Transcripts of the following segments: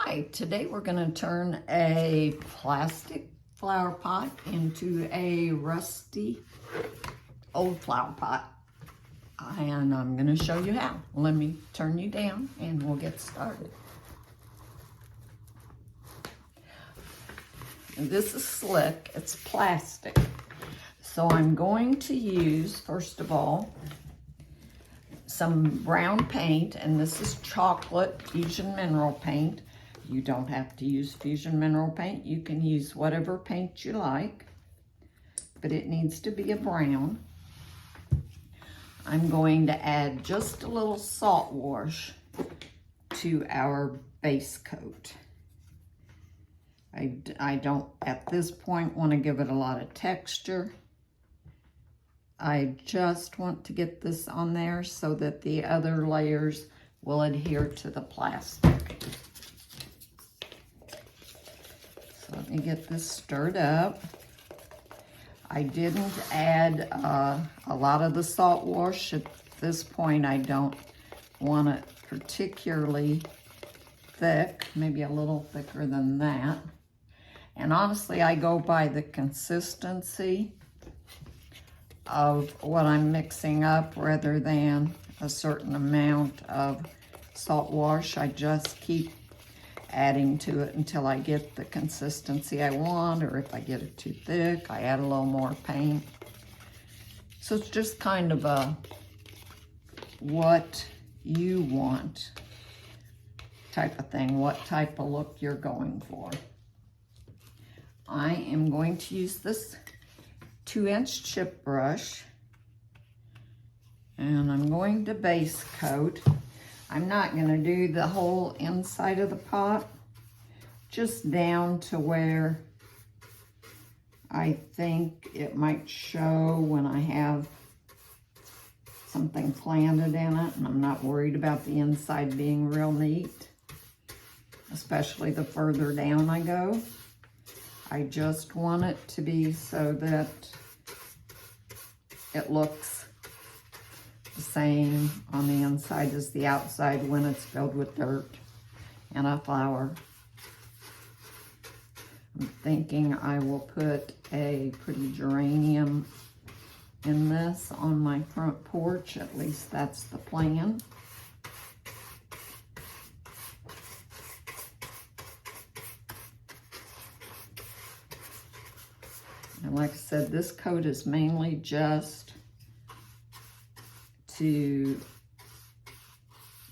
Hi, today we're going to turn a plastic flower pot into a rusty old flower pot. And I'm going to show you how. Let me turn you down and we'll get started. And this is slick, it's plastic. So I'm going to use, first of all, some brown paint, and this is chocolate fusion mineral paint. You don't have to use fusion mineral paint. You can use whatever paint you like, but it needs to be a brown. I'm going to add just a little salt wash to our base coat. I don't, at this point, want to give it a lot of texture. I just want to get this on there so that the other layers will adhere to the plastic. So let me get this stirred up. I didn't add a lot of the salt wash. At this point, I don't want it particularly thick, maybe a little thicker than that. And honestly, I go by the consistency of what I'm mixing up rather than a certain amount of salt wash. I just keep adding to it until I get the consistency I want, or if I get it too thick, I add a little more paint. So it's just kind of a what you want type of thing, what type of look you're going for. I am going to use this 2-inch chip brush, and I'm going to base coat. I'm not going to do the whole inside of the pot, just down to where I think it might show when I have something planted in it, and I'm not worried about the inside being real neat, especially the further down I go. I just want it to be so that it looks the same on the inside as the outside when it's filled with dirt and a flower. I'm thinking I will put a pretty geranium in this on my front porch. At least that's the plan. And like I said, this coat is mainly just to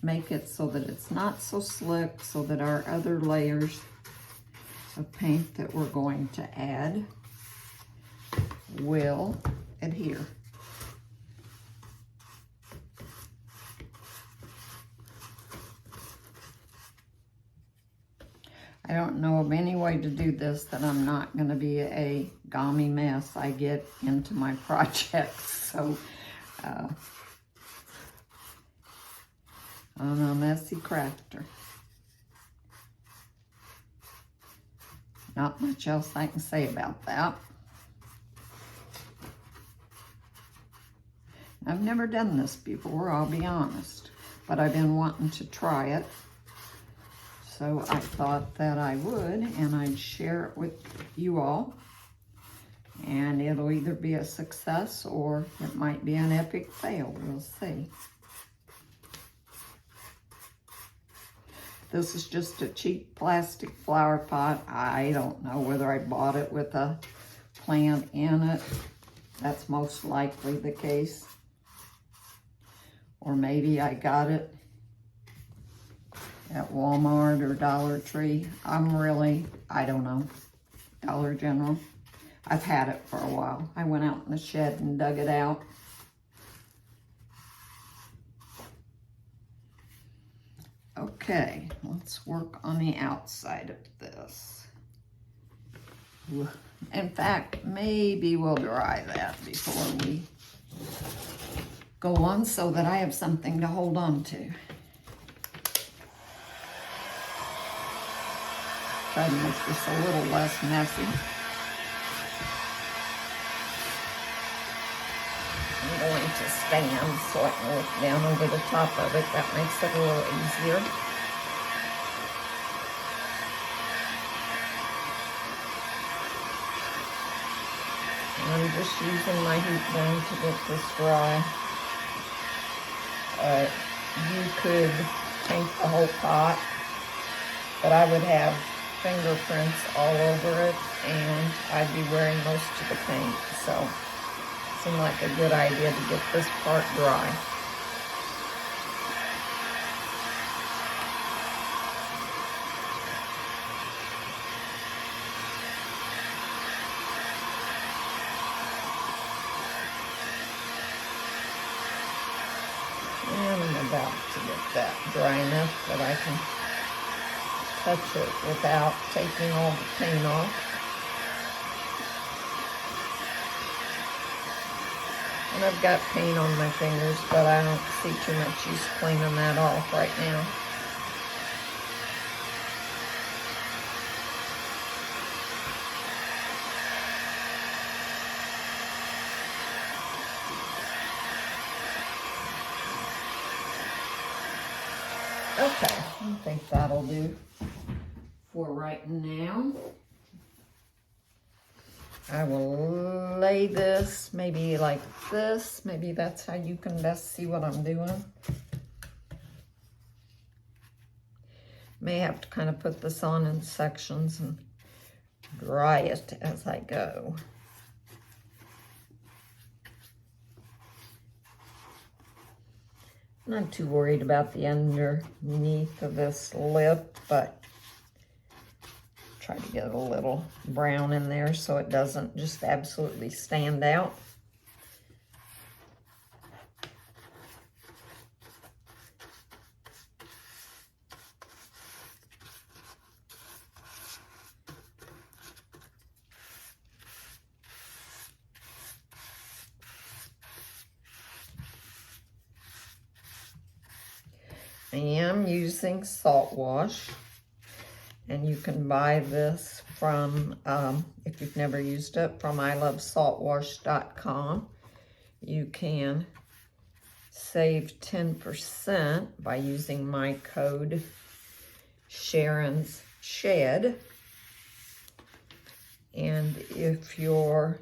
make it so that it's not so slick, so that our other layers of paint that we're going to add will adhere. I don't know of any way to do this that I'm not going to be a gummy mess I get into my projects. So I'm a messy crafter. Not much else I can say about that. I've never done this before, I'll be honest, but I've been wanting to try it. So I thought that I would, and I'd share it with you all. And it'll either be a success or it might be an epic fail, we'll see. This is just a cheap plastic flower pot. I don't know whether I bought it with a plant in it. That's most likely the case. Or maybe I got it at Walmart or Dollar Tree. I don't know, Dollar General. I've had it for a while. I went out in the shed and dug it out. Okay, let's work on the outside of this. In fact, maybe we'll dry that before we go on so that I have something to hold on to. Try to make this a little less messy. I'm going to stand so I can look down over the top of it. That makes it a little easier. just using my heat gun to get this dry. You could paint the whole pot, but I would have fingerprints all over it, and I'd be wearing most of the paint, so it seemed like a good idea to get this part dry. And I'm about to get that dry enough that I can touch it without taking all the paint off. And I've got paint on my fingers, but I don't see too much use cleaning that off right now. Okay, I think that'll do for right now. I will lay this maybe like this. Maybe that's how you can best see what I'm doing. May have to kind of put this on in sections and dry it as I go. Not too worried about the underneath of this lip, but try to get a little brown in there so it doesn't just absolutely stand out. I am using salt wash, and you can buy this from, if you've never used it, from ilovesaltwash.com. You can save 10% by using my code Sharon's Shed. And if you're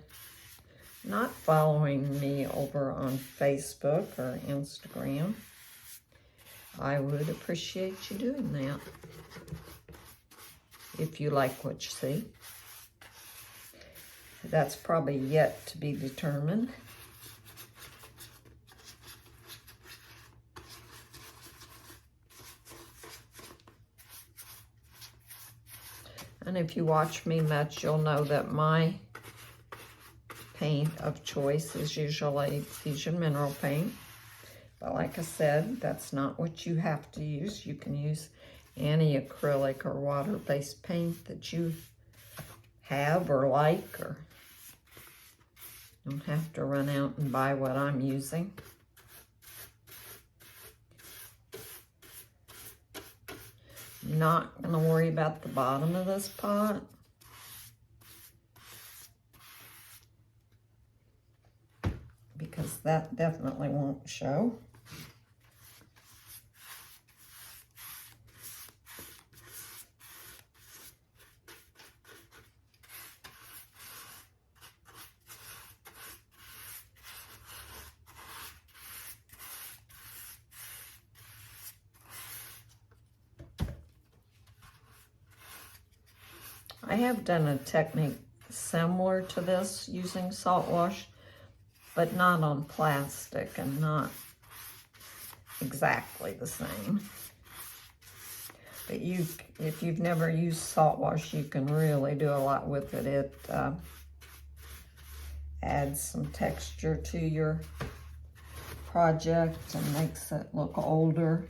not following me over on Facebook or Instagram, I would appreciate you doing that if you like what you see. That's probably yet to be determined. And if you watch me much, you'll know that my paint of choice is usually Fusion Mineral Paint. But like I said, that's not what you have to use. You can use any acrylic or water-based paint that you have or like, or you don't have to run out and buy what I'm using. I'm not going to worry about the bottom of this pot. Because that definitely won't show. I have done a technique similar to this using salt wash, but not on plastic and not exactly the same. But if you've never used salt wash, you can really do a lot with it. It adds some texture to your project and makes it look older.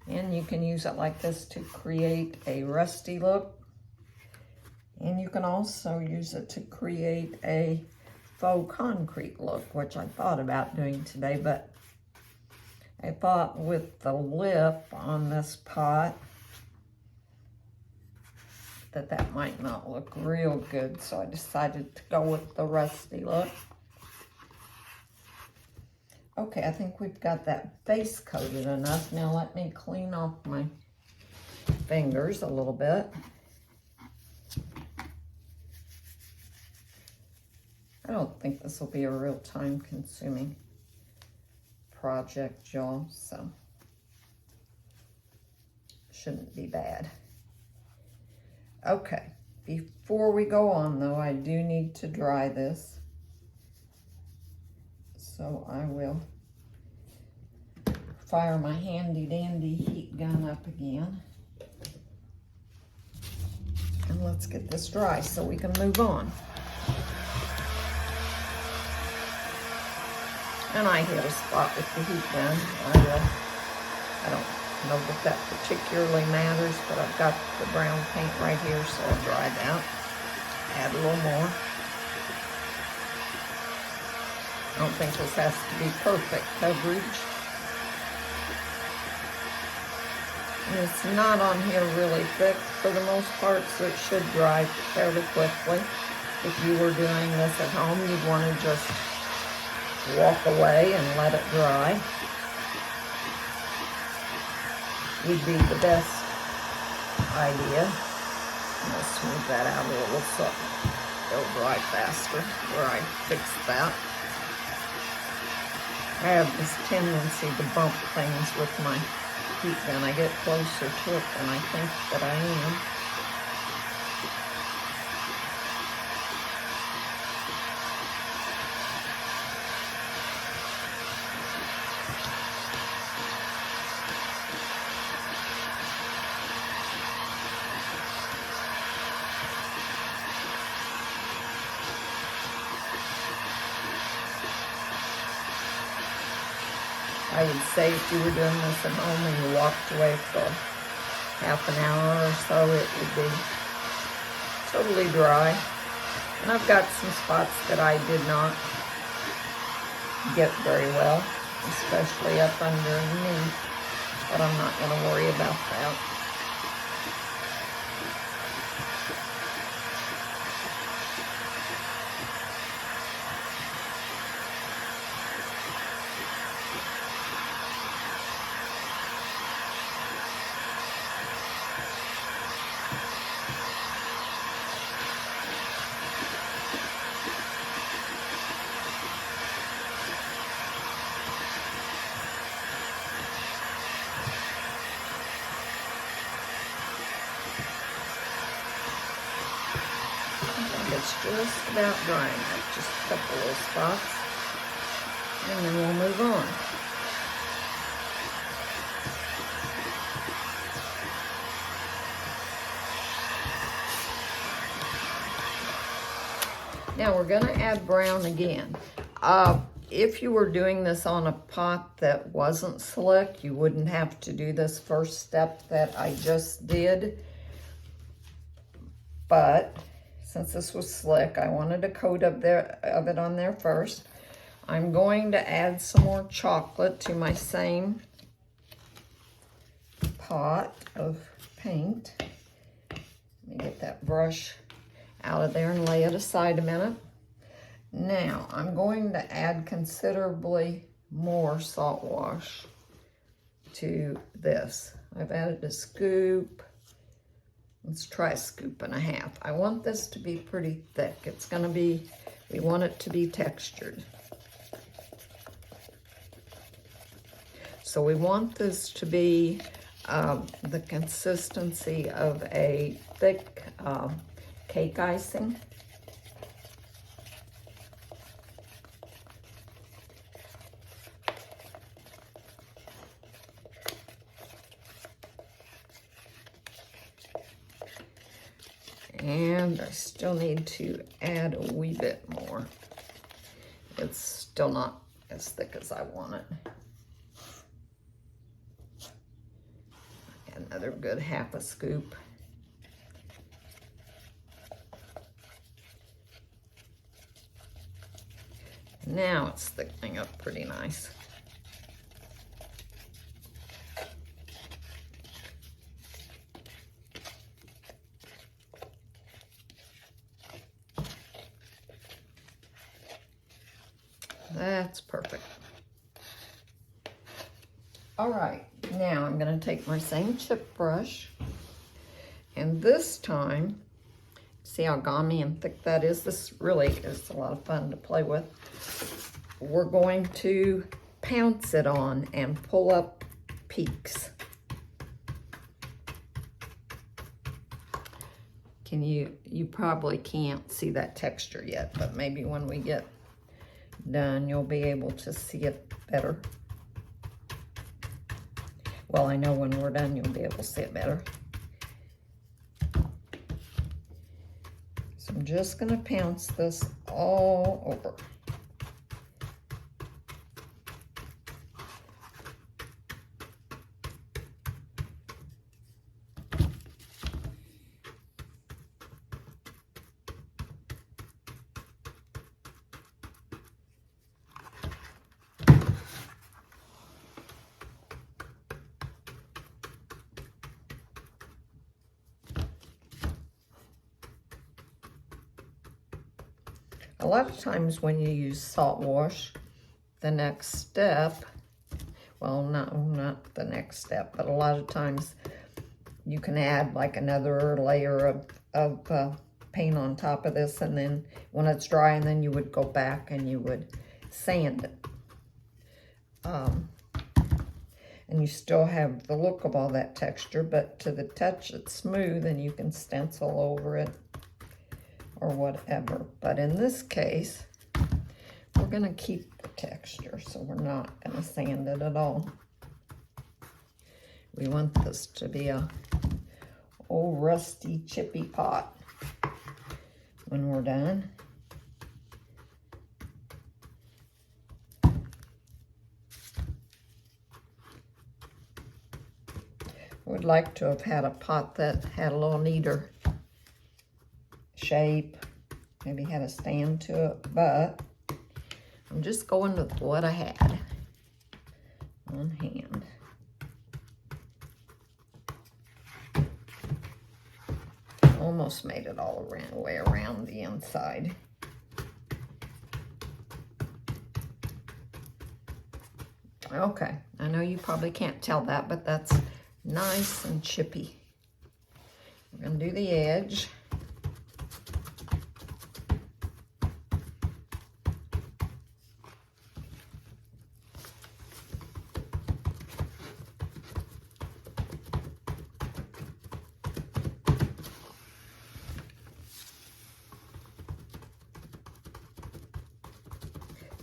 And you can use it like this to create a rusty look. And you can also use it to create a faux concrete look, which I thought about doing today, but I thought with the lip on this pot that might not look real good, so I decided to go with the rusty look. Okay, I think we've got that base coated enough. Now let me clean off my fingers a little bit. I don't think this will be a real time-consuming project, y'all, so shouldn't be bad. Okay, before we go on though, I do need to dry this. So I will fire my handy dandy heat gun up again. And let's get this dry so we can move on. And I hit a spot with the heat gun. I don't know that that particularly matters, but I've got the brown paint right here, so I'll dry that. Add a little more. I don't think this has to be perfect coverage. And it's not on here really thick for the most part, so it should dry fairly quickly. If you were doing this at home, you'd want to just walk away and let it dry. Would be the best idea. I'm going to smooth that out a little so it'll dry faster where I fixed that. I have this tendency to bump things with my heat gun. I get closer to it than I think that I am. I would say if you were doing this at home and you walked away for half an hour or so, it would be totally dry. And I've got some spots that I did not get very well, especially up underneath, but I'm not going to worry about that. It's just about drying up, just a couple little spots, and then we'll move on. Now we're going to add brown again. If you were doing this on a pot that wasn't slick, you wouldn't have to do this first step that I just did, but since this was slick, I wanted a coat of it on there first. I'm going to add some more chocolate to my same pot of paint. Let me get that brush out of there and lay it aside a minute. Now, I'm going to add considerably more salt wash to this. I've added a scoop. Let's try a scoop and a half. I want this to be pretty thick. It's going to be, we want it to be textured. So we want this to be the consistency of a thick cake icing. And I still need to add a wee bit more. It's still not as thick as I want it. Another good half a scoop. Now it's thickening up pretty nice. That's perfect. All right, now I'm going to take my same chip brush, and this time See how gummy and thick that is? This really is a lot of fun to play with. We're going to pounce it on and pull up peaks. You probably can't see that texture yet, but maybe when we get done, you'll be able to see it better. Well, I know when we're done, you'll be able to see it better. So I'm just gonna pounce this all over. A lot of times when you use salt wash, the next step, well, not the next step, but a lot of times you can add like another layer of paint on top of this, and then when it's dry, and then you would go back and you would sand it. And you still have the look of all that texture, but to the touch it's smooth and you can stencil over it or whatever. But in this case, we're gonna keep the texture, so we're not gonna sand it at all. We want this to be a old rusty chippy pot when we're done. I would like to have had a pot that had a little neater shape, maybe had a stand to it, but I'm just going with what I had on hand. Almost made it all around, way around the inside. Okay, I know you probably can't tell that, but that's nice and chippy. We're gonna do the edge.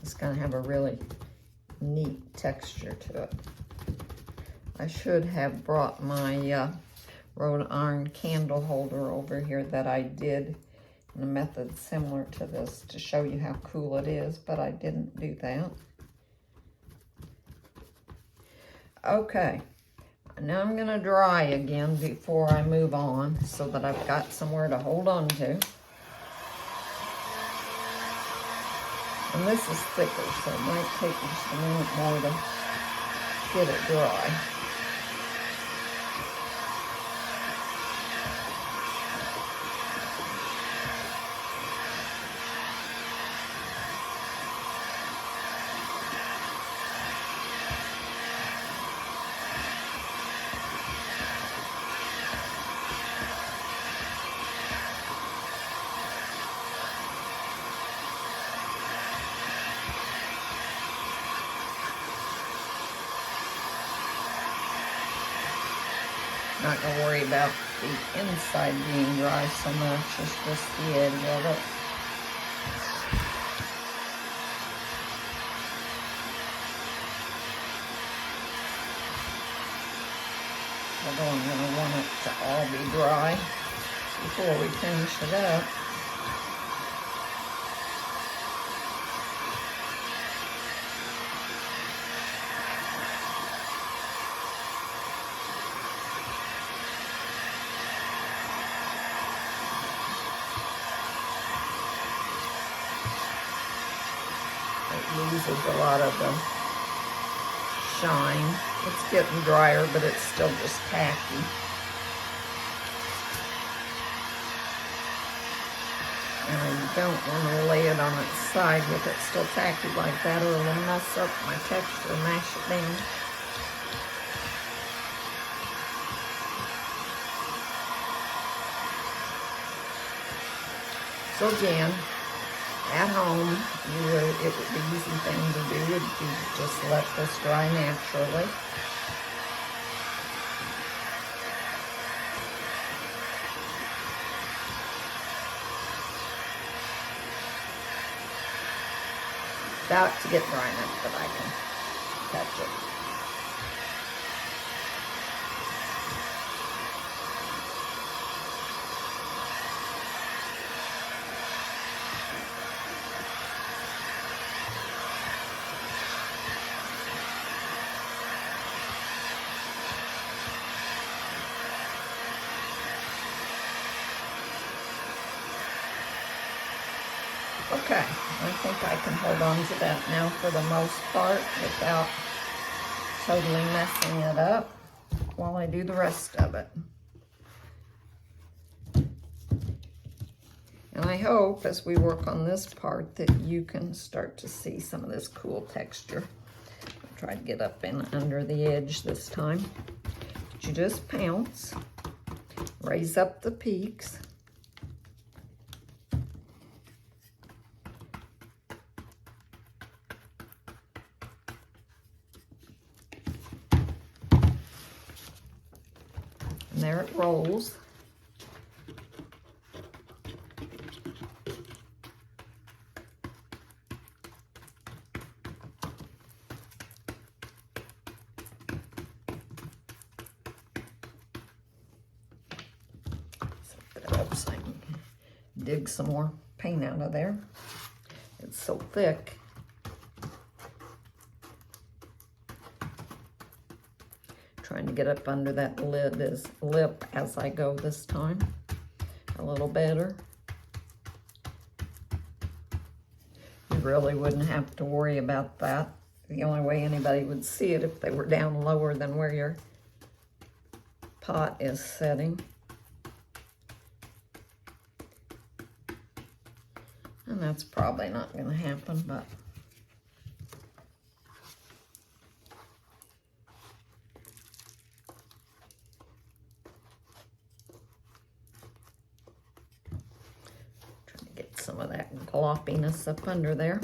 It's gonna have a really neat texture to it. I should have brought my wrought iron candle holder over here that I did in a method similar to this to show you how cool it is, but I didn't do that. Okay, now I'm gonna dry again before I move on so that I've got somewhere to hold on to. And this is thicker, so it might take just a minute more to get it dry. Not going to worry about the inside being dry so much, it's just the edge of it. Although I'm going to want it to all be dry before we finish it up. Loses a lot of the shine. It's getting drier, but it's still just tacky. And I don't want to lay it on its side with it still tacky like that, or it'll mess up my texture, mash it down. So again, at home, it would be an easy thing to do would be just let this dry naturally. About to get dry enough that I can touch it. Okay, I think I can hold on to that now for the most part without totally messing it up while I do the rest of it. And I hope as we work on this part that you can start to see some of this cool texture. I'll try to get up in under the edge this time. But you just pounce, raise up the peaks. And there it rolls. Set that up so I can dig some more paint out of there. It's so thick. Trying to get up under that lip as I go this time a little better. You really wouldn't have to worry about that. The only way anybody would see it if they were down lower than where your pot is setting. And that's probably not going to happen, but some of that gloppiness up under there.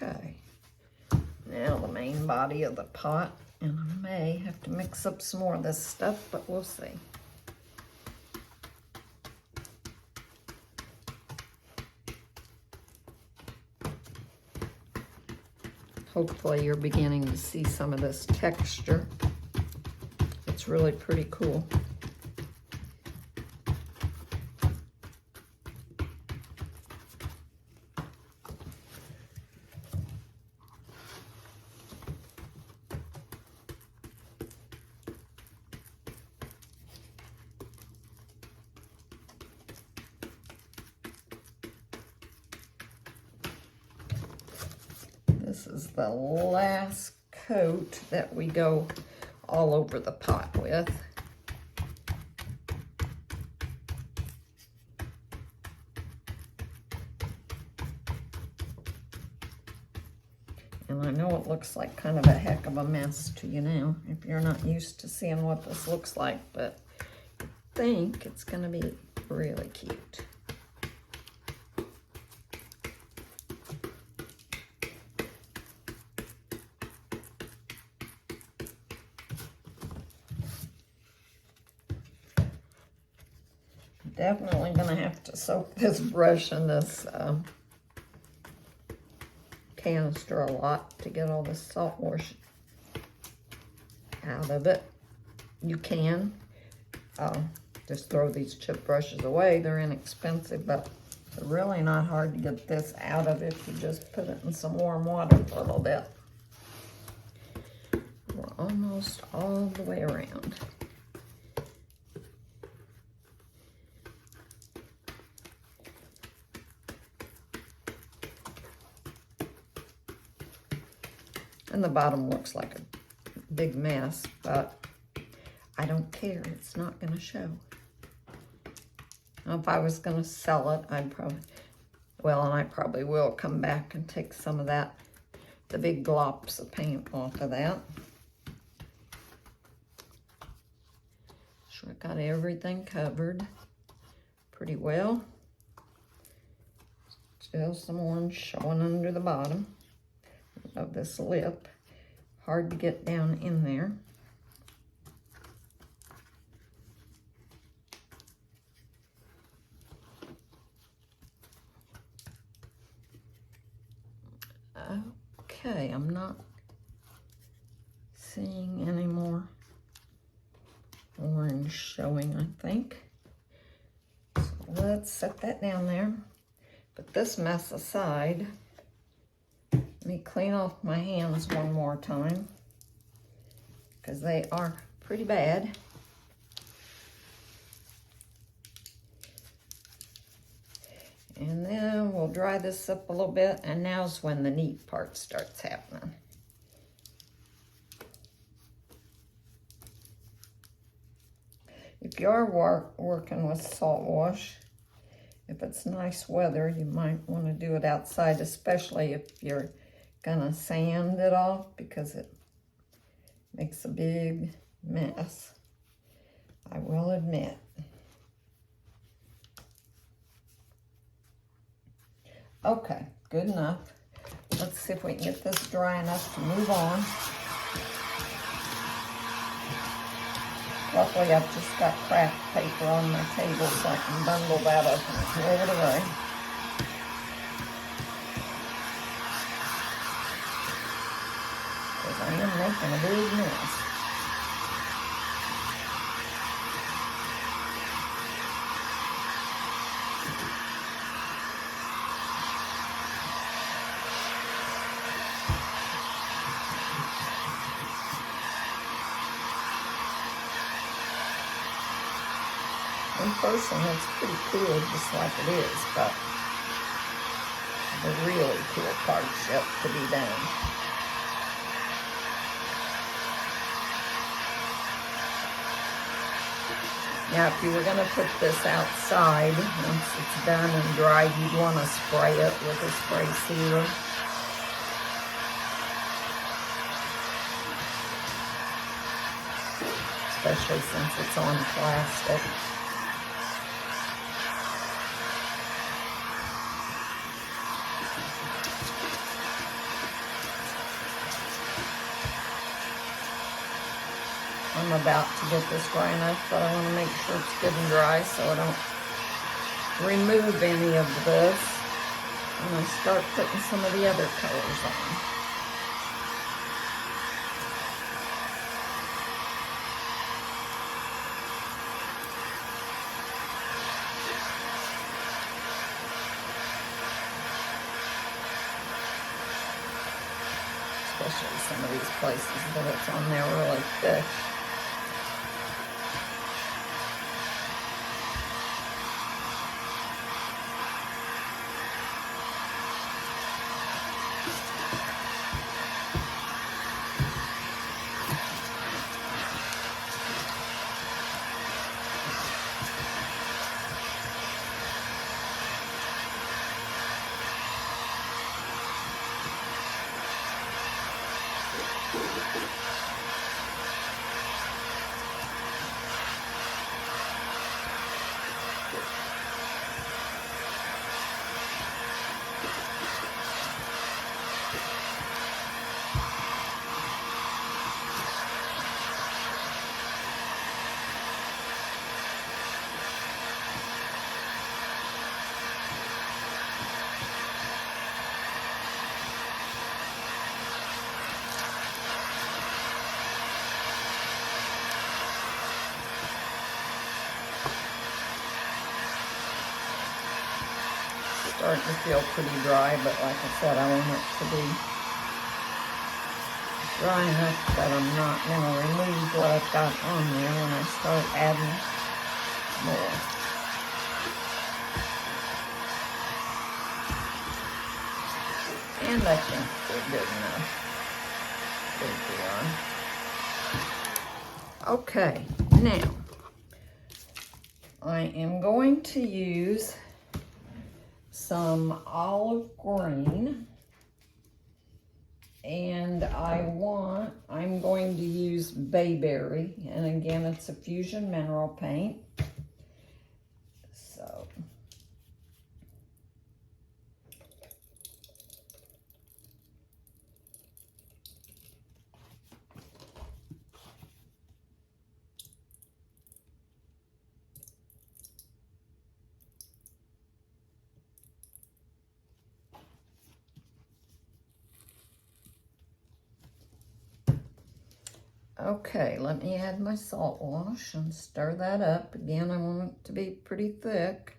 Okay, now the main body of the pot, and I may have to mix up some more of this stuff, but we'll see. Hopefully you're beginning to see some of this texture. It's really pretty cool. This is the last coat that we go all over the pot with. And I know it looks like kind of a heck of a mess to you now, if you're not used to seeing what this looks like, but I think it's going to be really cute. Definitely gonna have to soak this brush in this canister a lot to get all the salt wash out of it. You can just throw these chip brushes away. They're inexpensive, but they're really not hard to get this out of if you just put it in some warm water for a little bit. We're almost all the way around. And the bottom looks like a big mess, but I don't care. It's not going to show. Now, if I was going to sell it, I'd probably, well, and I probably will come back and take some of that, the big glops of paint off of that. Sure, got everything covered pretty well. Still some orange showing under the bottom of this lip. Hard to get down in there. Okay, I'm not seeing any more orange showing, I think. So let's set that down there. Put this mess aside. Let me clean off my hands one more time because they are pretty bad. And then we'll dry this up a little bit, and now's when the neat part starts happening. If you are working with salt wash, if it's nice weather, you might want to do it outside, especially if you're gonna sand it off, because it makes a big mess, I will admit. Okay, good enough. Let's see if we can get this dry enough to move on. Luckily, I've just got craft paper on my table so I can bundle that up and throw it away. Because I am making a big mess. In person, it's pretty cool just like it is, but the really cool part's yet to be done. Now, if you were going to put this outside, once it's done and dried, you'd want to spray it with a spray sealer. Especially since it's on plastic. I'm about to get this dry enough, but I want to make sure it's good and dry so I don't remove any of this when I start putting some of the other colors on. Especially some of these places that it's on there really thick. Starting to feel pretty dry, but like I said, I want it to be dry enough that I'm not going to remove what I've got on there when I start adding more. And I think we're good enough. Okay, now I am going to use some olive green, and I'm going to use bayberry, and again it's a fusion mineral paint. So okay, let me add my salt wash and stir that up. Again, I want it to be pretty thick.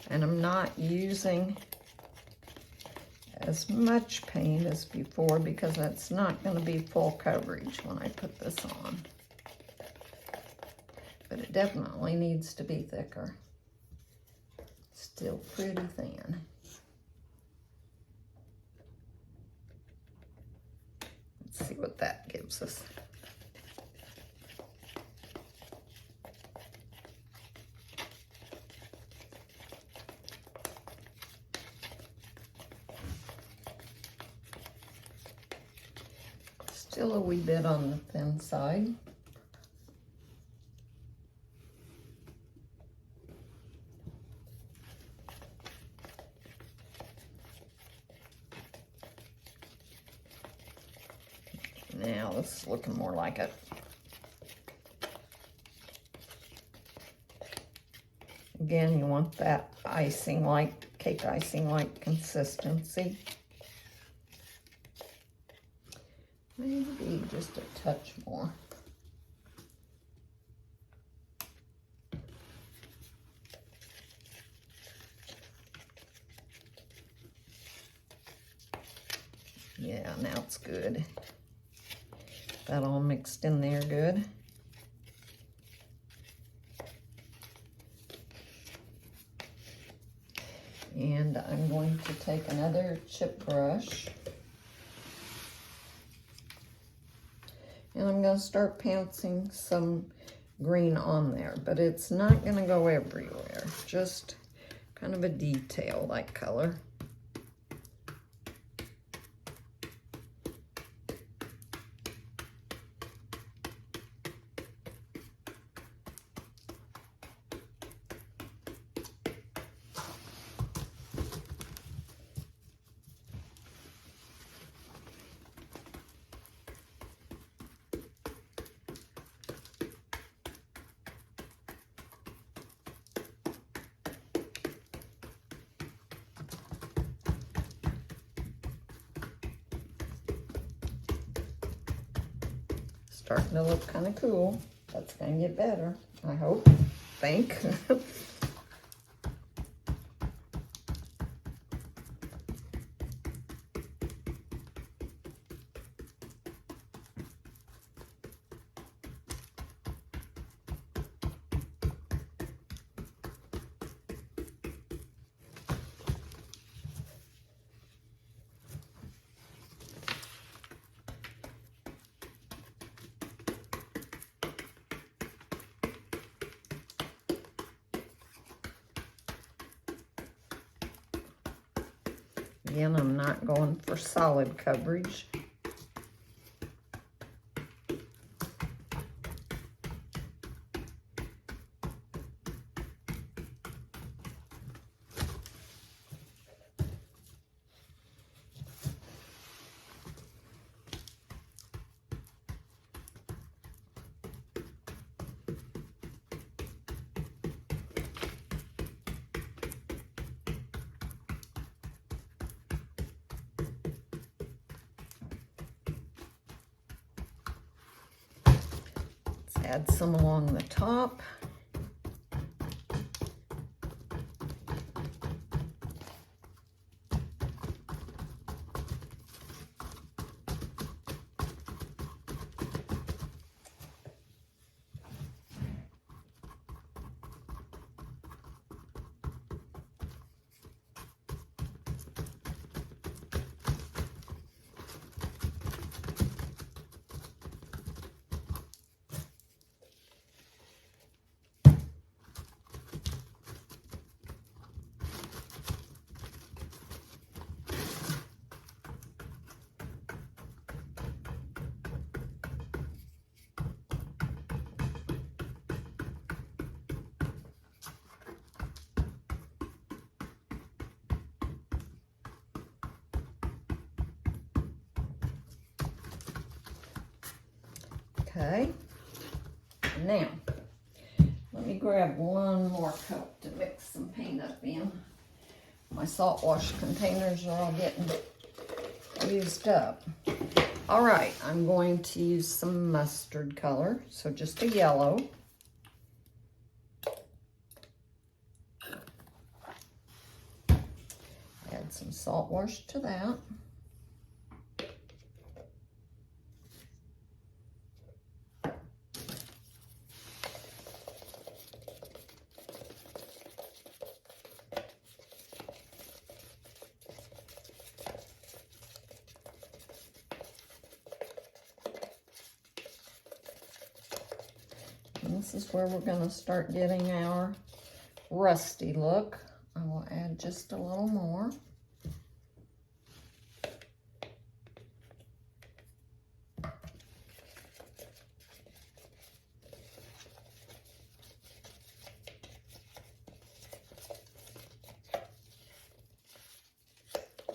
And I'm not using as much paint as before because that's not going to be full coverage when I put this on. But it definitely needs to be thicker. Still pretty thin. Let's see what that gives us. Still a wee bit on the thin side. Now this is looking more like it. Again, you want that icing-like, cake icing-like consistency. Maybe just a touch more. Yeah, now it's good. That all mixed in there good. And I'm going to take another chip brush. And I'm going to start pouncing some green on there, but it's not going to go everywhere. Just kind of a detail-like color. Starting to look kind of cool. That's going to get better, I hope, think. Again, I'm not going for solid coverage. Add some along the top. Okay. Now, let me grab one more cup to mix some paint up in. My salt wash containers are all getting used up. All right, I'm going to use some mustard color, so just a yellow. Add some salt wash to that. And this is where we're going to start getting our rusty look. I will add just a little more.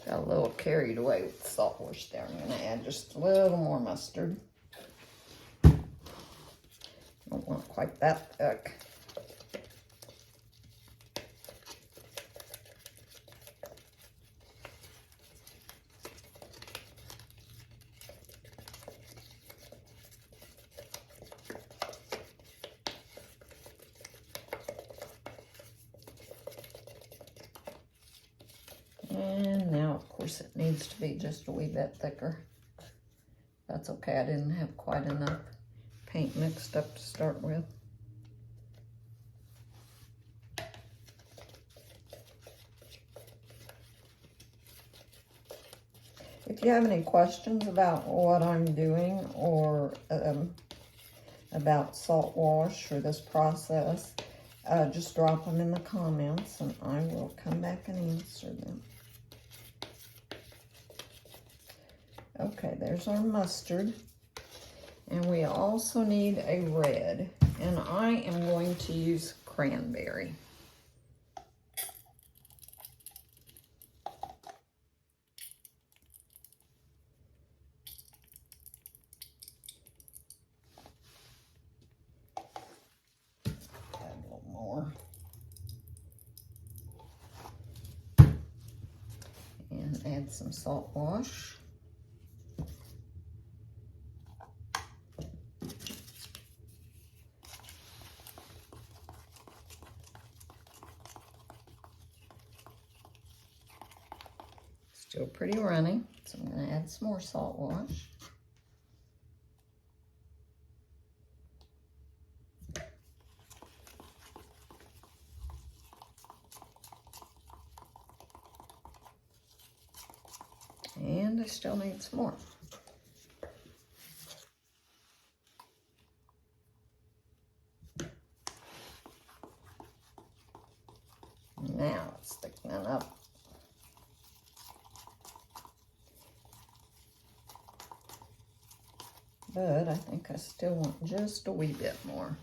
Got a little carried away with the salt wash there. I'm going to add just a little more mustard. Don't want quite that thick. And now, of course, it needs to be just a wee bit thicker. That's okay, I didn't have quite enough paint mixed up to start with. If you have any questions about what I'm doing or about salt wash or this process, just drop them in the comments and I will come back and answer them. Okay, there's our mustard. And we also need a red. And I am going to use cranberry. Add a little more. And add some salt wash. Still pretty runny, so I'm going to add some more salt wash. And I still need some more. Now it's thickening up. But I think I still want just a wee bit more.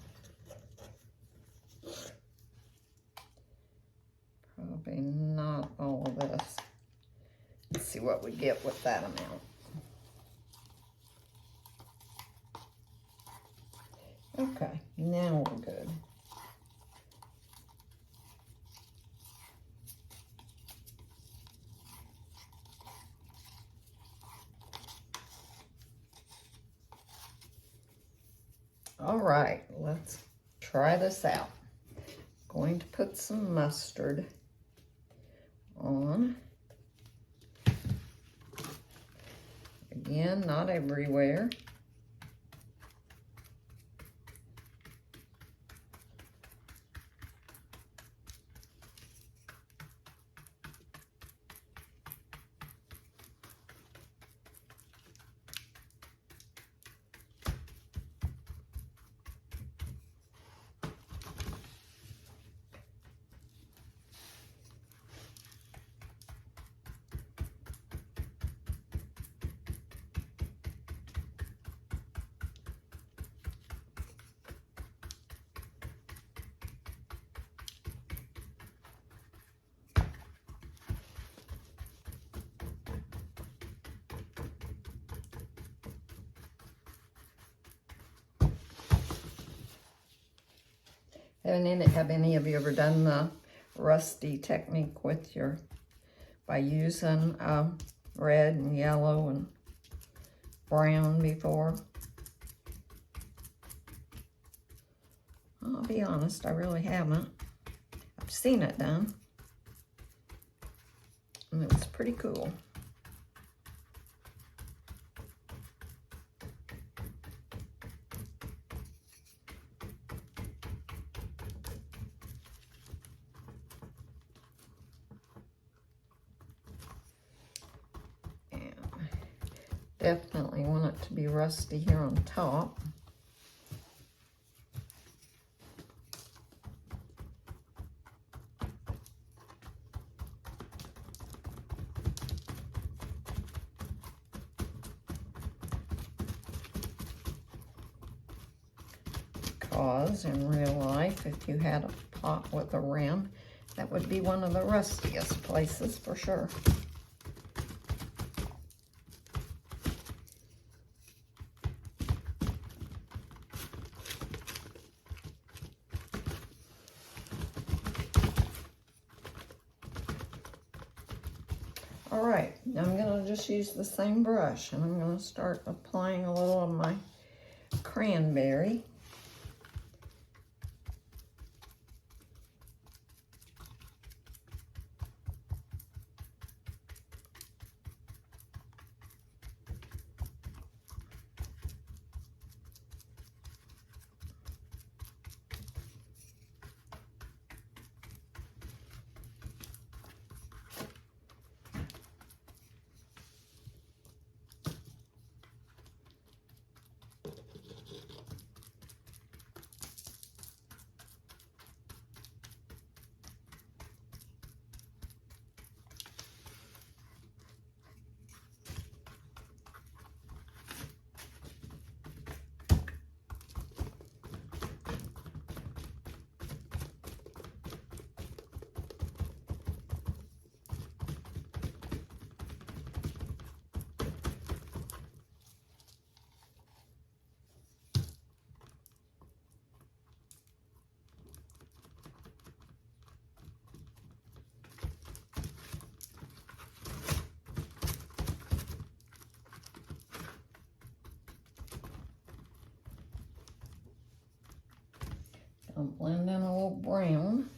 Probably not all of this. Let's see what we get with that amount. Okay, now we're good. All right, let's try this out. Going to put some mustard on. Again, not everywhere. Have any of you ever done the rusty technique with by using red and yellow and brown before? I'll be honest, I really haven't. I've seen it done, and it's pretty cool. And definitely want it to be rusty here on top. Because in real life, if you had a pot with a rim, that would be one of the rustiest places for sure. All right, now I'm gonna just use the same brush, and I'm gonna start applying a little of my cranberry. I'll blend in a little brown.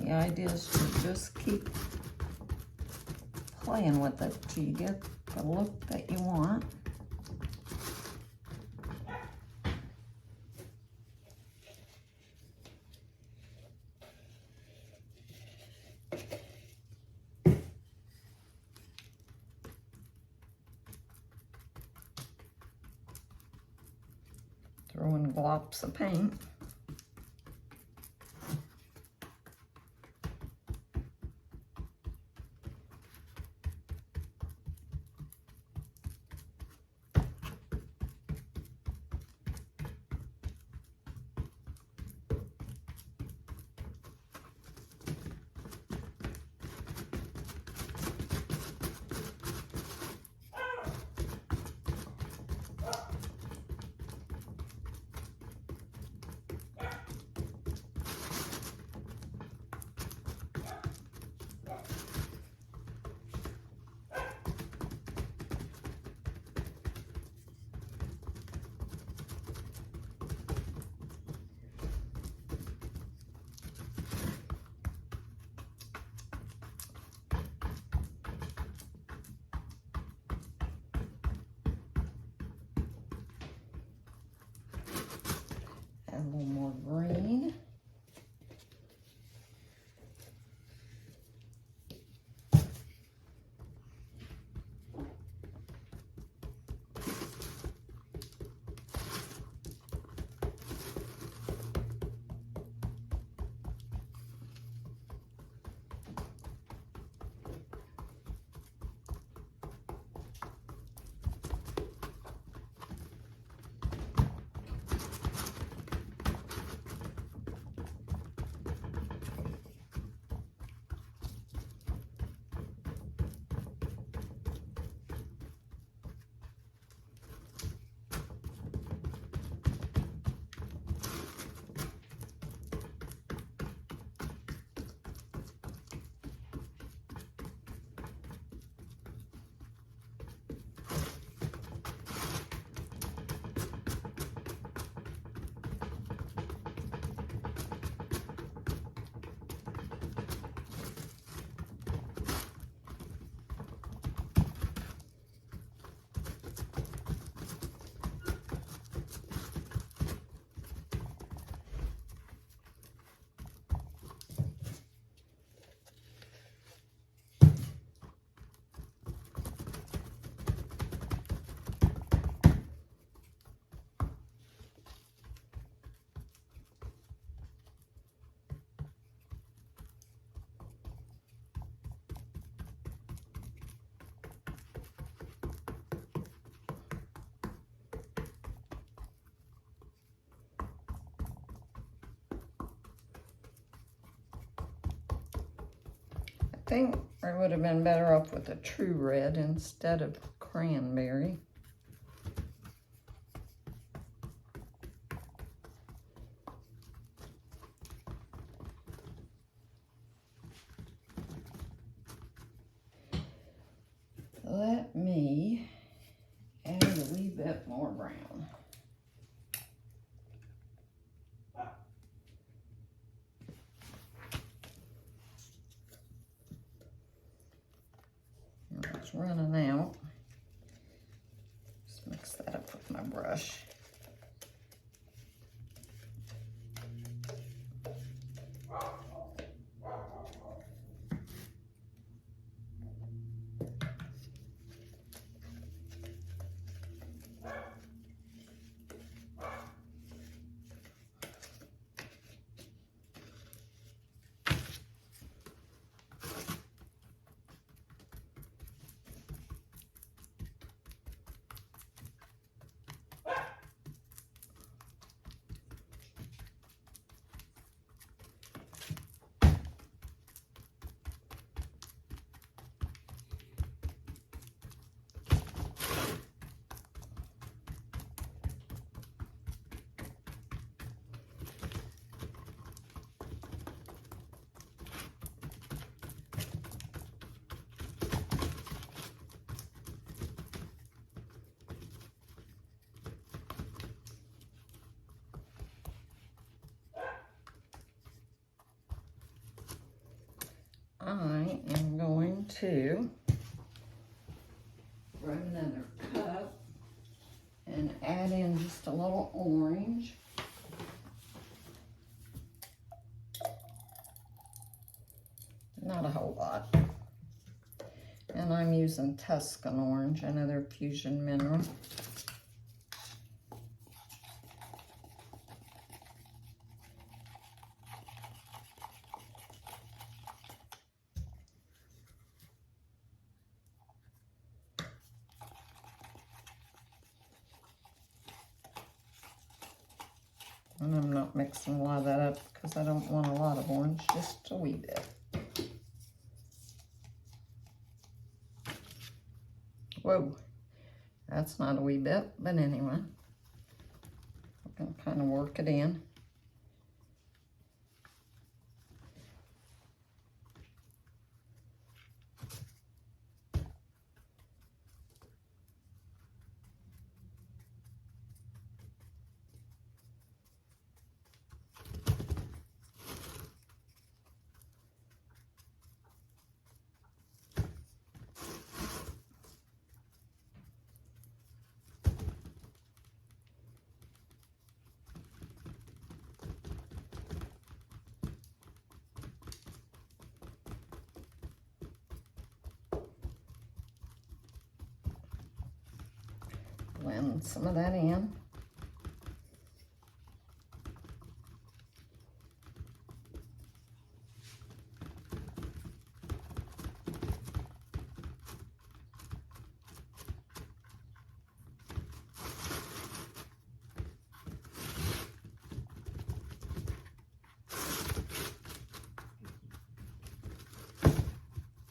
The idea is to just keep playing with it till you get the look that you want. Throw in glops of paint. Add a little more green. I think I would have been better off with a true red instead of cranberry. Let me add a wee bit more brown. It's running out. Just mix that up with my brush. I am going to grab another cup and add in just a little orange. Not a whole lot. And I'm using Tuscan orange, another fusion mineral. And I'm not mixing a lot of that up because I don't want a lot of orange, just a wee bit. Whoa, that's not a wee bit, but anyway, I can kind of work it in. blend some of that in.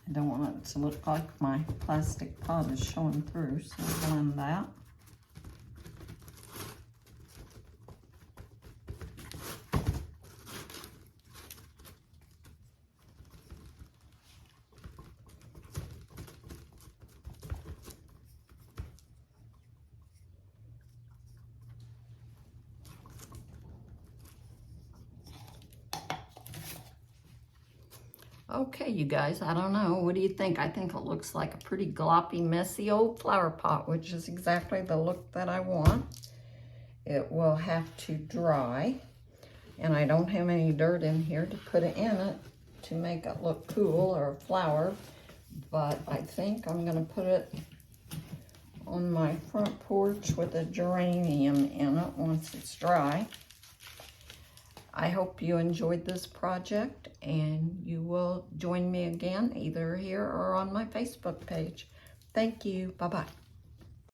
I don't want it to look like my plastic pot is showing through, so I'll blend that. Okay, you guys, I don't know. What do you think? I think it looks like a pretty gloppy, messy old flower pot, which is exactly the look that I want. It will have to dry, and I don't have any dirt in here to put it in it to make it look cool or a flower, but I think I'm gonna put it on my front porch with a geranium in it once it's dry. I hope you enjoyed this project, and you will join me again either here or on my Facebook page. Thank you. Bye-bye.